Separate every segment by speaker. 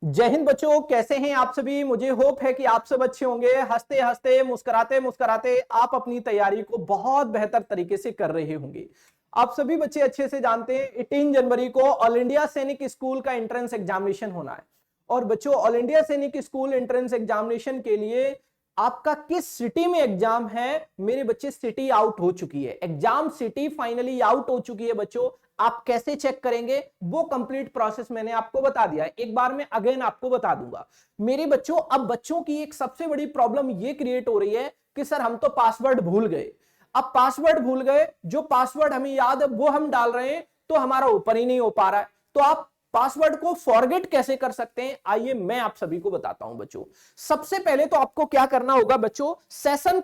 Speaker 1: जय हिंद बच्चों, कैसे हैं आप सभी। मुझे होप है कि आप सब अच्छे होंगे। हंसते हंसते मुस्कुराते मुस्कुराते आप अपनी तैयारी को बहुत बेहतर तरीके से कर रहे होंगे। आप सभी बच्चे अच्छे से जानते हैं 18 जनवरी को ऑल इंडिया सैनिक स्कूल का एंट्रेंस एग्जामिनेशन होना है। और बच्चों, ऑल इंडिया सैनिक स्कूल एंट्रेंस एग्जामिनेशन के लिए आपका किस सिटी में एग्जाम है, मेरे बच्चे सिटी आउट हो चुकी है। एग्जाम सिटी फाइनली आउट हो चुकी है बच्चों। आप कैसे चेक करेंगे वो कंप्लीट प्रोसेस मैंने आपको बता दिया है। एक बार मैं अगेन आपको बता दूंगा मेरे बच्चों। अब बच्चों की एक सबसे बड़ी प्रॉब्लम ये क्रिएट हो रही है कि सर हम तो पासवर्ड भूल गए। अब पासवर्ड भूल गए, जो पासवर्ड हमें याद है वो हम डाल रहे हैं तो हमारा ओपन ही नहीं हो पा रहा है। तो आप पासवर्ड को फॉरगेट कैसे कर सकते हैं, आइए मैं आप सभी को बताता हूं बच्चों। सबसे पहले तो आपको क्या करना होगा बच्चों, सेशन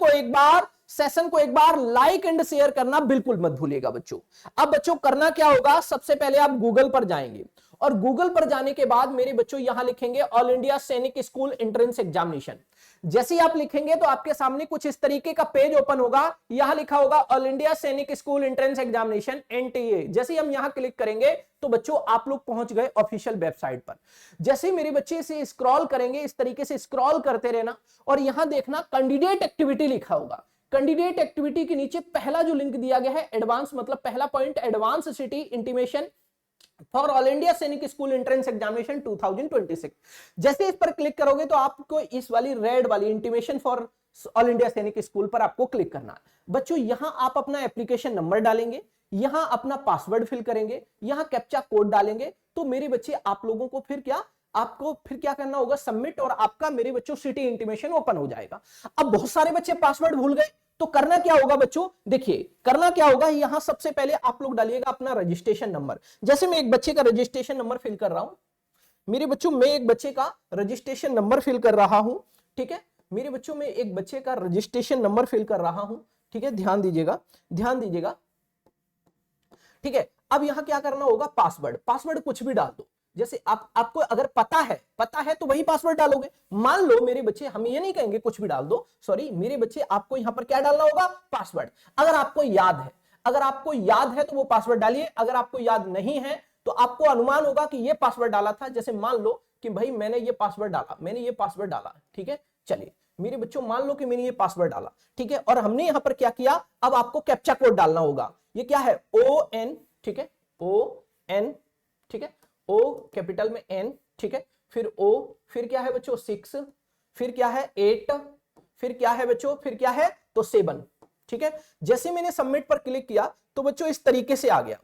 Speaker 1: को एक बार लाइक एंड शेयर करना बिल्कुल मत भूलिएगा बच्चों। अब बच्चों करना क्या होगा, सबसे पहले आप गूगल पर जाएंगे और गूगल पर जाने के बाद मेरे बच्चों यहां लिखेंगे ऑल इंडिया सैनिक स्कूल एंट्रेंस एग्जामिनेशन। जैसे ही आप लिखेंगे तो आपके सामने कुछ इस तरीके का पेज ओपन होगा। यहां लिखा होगा ऑल इंडिया सैनिक स्कूल एंट्रेंस एग्जामिनेशन एनटीए। जैसे ही हम यहां क्लिक करेंगे तो बच्चों आप लोग पहुंच गए ऑफिशियल वेबसाइट पर। जैसे ही मेरे बच्चे इसे स्क्रॉल करेंगे, इस तरीके से स्क्रॉल करते रहना और यहां देखना कैंडिडेट एक्टिविटी लिखा होगा। कैंडिडेट एक्टिविटी के नीचे पहला जो लिंक दिया गया है एडवांस, मतलब पहला point advance city intimation for all India सैनिक स्कूल एंट्रेंस एग्जामिनेशन 2026। जैसे इस पर क्लिक करोगे तो आपको इस वाली रेड वाली इंटीमेशन फॉर ऑल इंडिया सैनिक स्कूल पर आपको क्लिक करना है। बच्चों यहां आप अपना एप्लीकेशन नंबर डालेंगे, यहां अपना पासवर्ड फिल करेंगे, यहां कैप्चा कोड डालेंगे। तो मेरे बच्चे आप लोगों को आपको फिर क्या करना होगा, सबमिट, और आपका मेरे बच्चों सिटी इंटीमेशन ओपन हो जाएगा। अब बहुत सारे बच्चे पासवर्ड भूल गए तो करना क्या होगा बच्चों, देखिए करना क्या होगा। यहां सबसे पहले आप लोग डालिएगा अपना रजिस्ट्रेशन नंबर। जैसे मैं एक बच्चे का रजिस्ट्रेशन नंबर फिल कर रहा हूं, मेरे बच्चों मैं एक बच्चे का रजिस्ट्रेशन नंबर फिल कर रहा हूं। ठीक है, मेरे बच्चों में एक बच्चे का रजिस्ट्रेशन नंबर फिल कर रहा हूं। ठीक है, ध्यान दीजिएगा, ध्यान दीजिएगा। ठीक है, अब यहां क्या करना होगा, पासवर्ड कुछ भी डाल दो। जैसे आपको अगर पता है तो वही पासवर्ड डालोगे। मान लो मेरे बच्चे, हम ये नहीं कहेंगे कुछ भी डाल दो, सॉरी मेरे बच्चे आपको यहां पर क्या डालना होगा, पासवर्ड। अगर आपको याद है तो वो पासवर्ड डालिए। अगर आपको याद नहीं है तो आपको अनुमान होगा कि ये पासवर्ड डाला था। जैसे मान लो कि भाई मैंने ये पासवर्ड डाला, ठीक है। चलिए मेरे बच्चों मान लो कि मैंने ये पासवर्ड डाला, ठीक है, और हमने यहां पर क्या किया, अब आपको कैप्चा कोड डालना होगा। ये क्या है, ON, ठीक है, ON, ठीक है, O कैपिटल में N, ठीक है, फिर O, फिर क्या है बच्चों 6, फिर क्या है 8, फिर क्या है बच्चों, फिर क्या है तो 7, ठीक है। जैसे मैंने सबमिट पर क्लिक किया तो बच्चों इस तरीके से आ गया।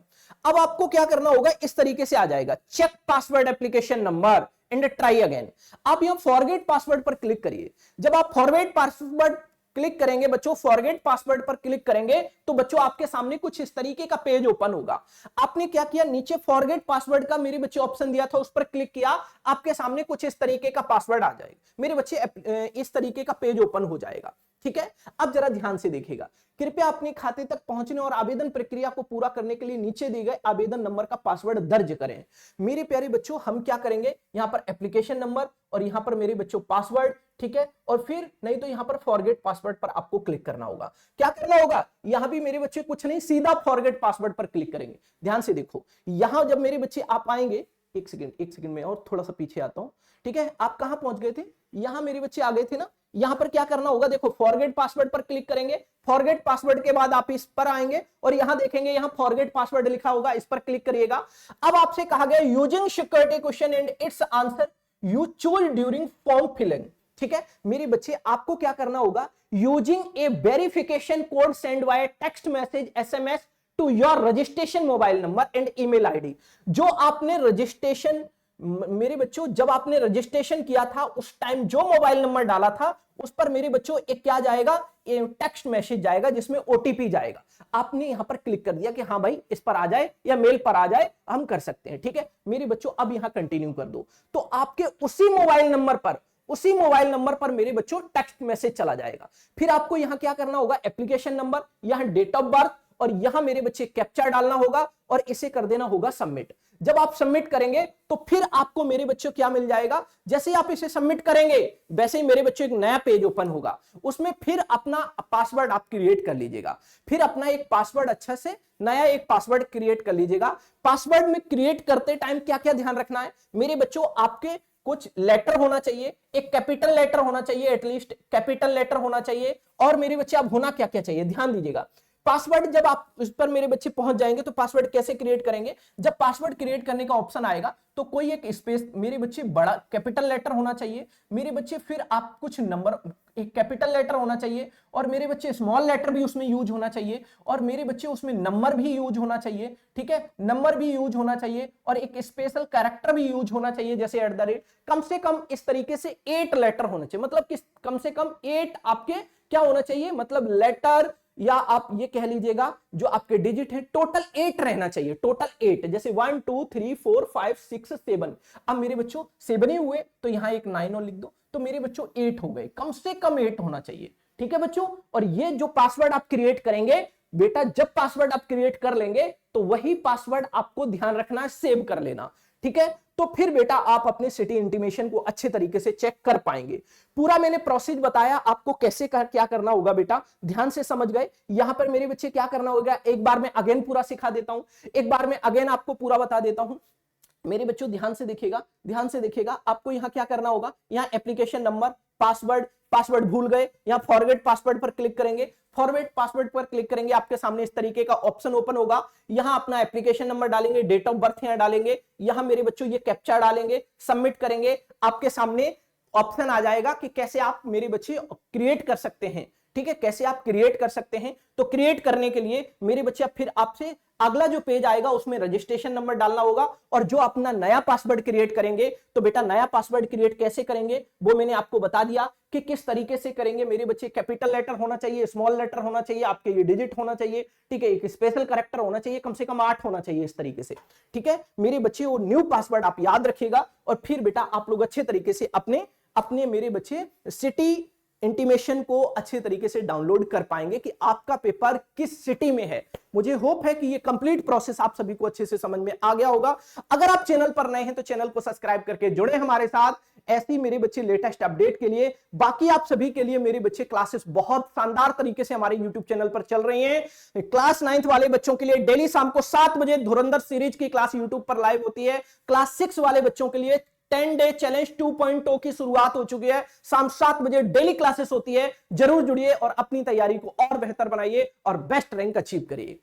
Speaker 1: अब आपको क्या करना होगा, इस तरीके से आ जाएगा, check password application number and try again. आप यहां फॉरगेट पासवर्ड पर क्लिक करिए। जब आप फॉरगेट पासवर्ड क्लिक करेंगे बच्चों, फॉरगेट पासवर्ड पर क्लिक करेंगे तो बच्चों आपके सामने कुछ इस तरीके का पेज ओपन होगा। आपने क्या किया, नीचे फॉरगेट पासवर्ड का मेरे बच्चे ऑप्शन दिया था, उस पर क्लिक किया, आपके सामने कुछ इस तरीके का पासवर्ड आ जाएगा। मेरे बच्चे इस तरीके का पेज ओपन हो जाएगा। ठीक है, अब जरा ध्यान से देखिएगा। कृपया अपने खाते तक पहुंचने और आवेदन प्रक्रिया को पूरा करने के लिए नीचे दिए गए आवेदन नंबर का पासवर्ड दर्ज करें। मेरे प्यारे बच्चों हम क्या करेंगे, यहां पर एप्लीकेशन नंबर और यहां पर मेरे बच्चों पासवर्ड, ठीक है, और फिर नहीं तो यहां पर फॉरगेट पासवर्ड पर आपको क्लिक करना होगा। क्या करना होगा, यहां भी मेरे बच्चे कुछ नहीं, सीधा फॉरगेट पासवर्ड पर क्लिक करेंगे। ध्यान से देखो, यहां जब मेरे बच्चे आप आएंगे, एक सेकंड में और थोड़ा सा पीछे आता हूं। ठीक है, आप कहां पहुंच गए थे, यहां मेरे बच्चे आ गए थे ना। यहां पर क्या करना होगा, देखो फॉरगेट पासवर्ड पर क्लिक करेंगे। फॉरगेट पासवर्ड के बाद आप इस पर आएंगे और यहां देखेंगे, यहां फॉरगेट पासवर्ड लिखा होगा, इस पर क्लिक करिएगा। अब आपसे कहा गया using security question and its answer you choose during form filling. ठीक है मेरे बच्चे, आपको क्या करना होगा, using a verification code send by text message SMS to your registration mobile number and email ID। जो आपने रजिस्ट्रेशन, मेरे बच्चों जब आपने रजिस्ट्रेशन किया था उस टाइम जो मोबाइल नंबर डाला था उस पर मेरे बच्चों एक क्या जाएगा, टेक्स्ट मैसेज जाएगा जिसमें OTP जाएगा। आपने यहां पर क्लिक कर दिया कि हाँ भाई इस पर आ जाए या मेल पर आ जाए, हम कर सकते हैं। ठीक है मेरे बच्चों, अब यहां कंटिन्यू कर दो तो आपके उसी मोबाइल नंबर पर मेरे बच्चों टेक्स्ट मैसेज चला जाएगा। फिर आपको यहां क्या करना होगा, एप्लीकेशन नंबर, यहां डेट ऑफ बर्थ और यहां मेरे बच्चे कैप्चा डालना होगा और इसे कर देना होगा सबमिट। जब आप सबमिट करेंगे तो फिर आपको मेरे बच्चों क्या मिल जाएगा, जैसे ही आप इसे सबमिट करेंगे वैसे ही मेरे बच्चों एक नया पेज ओपन होगा। उसमें फिर अपना पासवर्ड आप क्रिएट कर लीजिएगा। फिर अपना एक पासवर्ड अच्छा से नया एक पासवर्ड क्रिएट कर लीजिएगा। पासवर्ड में क्रिएट करते टाइम क्या क्या ध्यान रखना है मेरे बच्चों, आपके कुछ लेटर होना चाहिए, एक कैपिटल लेटर होना चाहिए, एटलीस्ट कैपिटल लेटर होना चाहिए। और मेरे बच्चे अब होना क्या क्या चाहिए, ध्यान दीजिएगा। पासवर्ड जब आप उस पर मेरे बच्चे पहुंच जाएंगे तो पासवर्ड कैसे क्रिएट करेंगे, जब पासवर्ड क्रिएट करने का ऑप्शन आएगा तो कोई एक स्पेस मेरे बच्चे बड़ा कैपिटल लेटर होना चाहिए मेरे बच्चे, फिर आप कुछ नंबर, एक कैपिटल लेटर होना चाहिए और मेरे बच्चे स्मॉल लेटर भी उसमें यूज होना चाहिए और मेरे बच्चे उसमें नंबर भी यूज होना चाहिए, ठीक है, नंबर भी यूज होना चाहिए और एक स्पेशल कैरेक्टर भी यूज होना चाहिए जैसे @ कम से कम इस तरीके से 8 लेटर होना चाहिए, मतलब कि कम से कम 8 आपके क्या होना चाहिए, मतलब लेटर या आप ये कह लीजिएगा जो आपके डिजिट है टोटल 8 रहना चाहिए, टोटल 8, जैसे 1 2 3 4 5 6 7। अब मेरे बच्चों 7 ही हुए तो यहां एक 9 और लिख दो, तो मेरे बच्चों 8 हो गए, कम से कम 8 होना चाहिए, ठीक है बच्चों। और ये जो पासवर्ड आप क्रिएट करेंगे बेटा, जब पासवर्ड आप क्रिएट कर लेंगे तो वही पासवर्ड आपको ध्यान रखना है, सेव कर लेना, ठीक है। तो फिर बेटा आप अपने सिटी इंटीमेशन को अच्छे तरीके से चेक कर पाएंगे। पूरा मैंने प्रोसेस बताया आपको कैसे क्या करना होगा बेटा, ध्यान से समझ गए। यहां पर मेरे बच्चे क्या करना होगा, एक बार मैं अगेन पूरा सिखा देता हूं, एक बार मैं अगेन आपको पूरा बता देता हूं। मेरे बच्चों ध्यान से देखिएगा, ध्यान से देखिएगा, आपको यहां क्या करना होगा, यहां एप्लीकेशन नंबर, पासवर्ड भूल गए, यहां फॉरगेट पासवर्ड पर क्लिक करेंगे, फॉरगेट पासवर्ड पर क्लिक करेंगे, आपके सामने इस तरीके का ऑप्शन ओपन होगा। यहां अपना एप्लीकेशन नंबर डालेंगे, डेट ऑफ बर्थ यहां डालेंगे, यहां मेरे बच्चों ये कैप्चा डालेंगे, सबमिट करेंगे, आपके सामने ऑप्शन आ जाएगा कि कैसे आप मेरे बच्चे क्रिएट कर सकते हैं, ठीक है, कैसे आप क्रिएट कर सकते हैं। तो क्रिएट करने के लिए मेरे बच्चे फिर आपसे अगला जो पेज आएगा उसमें रजिस्ट्रेशन नंबर डालना होगा और जो अपना नया पासवर्ड क्रिएट करेंगे, तो बेटा नया पासवर्ड क्रिएट कैसे करेंगे वो मैंने आपको बता दिया कि किस तरीके से करेंगे। मेरे बच्चे कैपिटल लेटर होना चाहिए, स्मॉल लेटर होना चाहिए, आपके ये डिजिट होना चाहिए, ठीक है, एक स्पेशल कैरेक्टर होना चाहिए, कम से कम 8 होना चाहिए, इस तरीके से, ठीक है मेरे बच्चे। वो न्यू पासवर्ड आप याद रखिएगा और फिर बेटा आप लोग अच्छे तरीके से अपने मेरे बच्चे सिटी इंटीमेशन को अच्छे तरीके से डाउनलोड कर पाएंगे कि आपका पेपर किस सिटी में है। मुझे होप है कि ये कंप्लीट प्रोसेस आप सभी को अच्छे से समझ में आ गया होगा। अगर आप चैनल पर नए हैं तो चैनल को सब्सक्राइब करके जुड़े हमारे साथ ऐसी मेरे बच्चे लेटेस्ट अपडेट के लिए। बाकी आप सभी के लिए मेरे बच्चे क्लासेस बहुत शानदार तरीके से हमारे यूट्यूब चैनल पर चल रही हैं। क्लास 9th वाले बच्चों के लिए डेली शाम को 7 बजे धुरंधर सीरीज की क्लास यूट्यूब पर लाइव होती है। क्लास 6 वाले बच्चों के लिए 10 डे चैलेंज 2.0 की शुरुआत हो चुकी है। शाम 7 बजे डेली क्लासेस होती है, जरूर जुड़िए और अपनी तैयारी को और बेहतर बनाइए और बेस्ट रैंक अचीव करिए।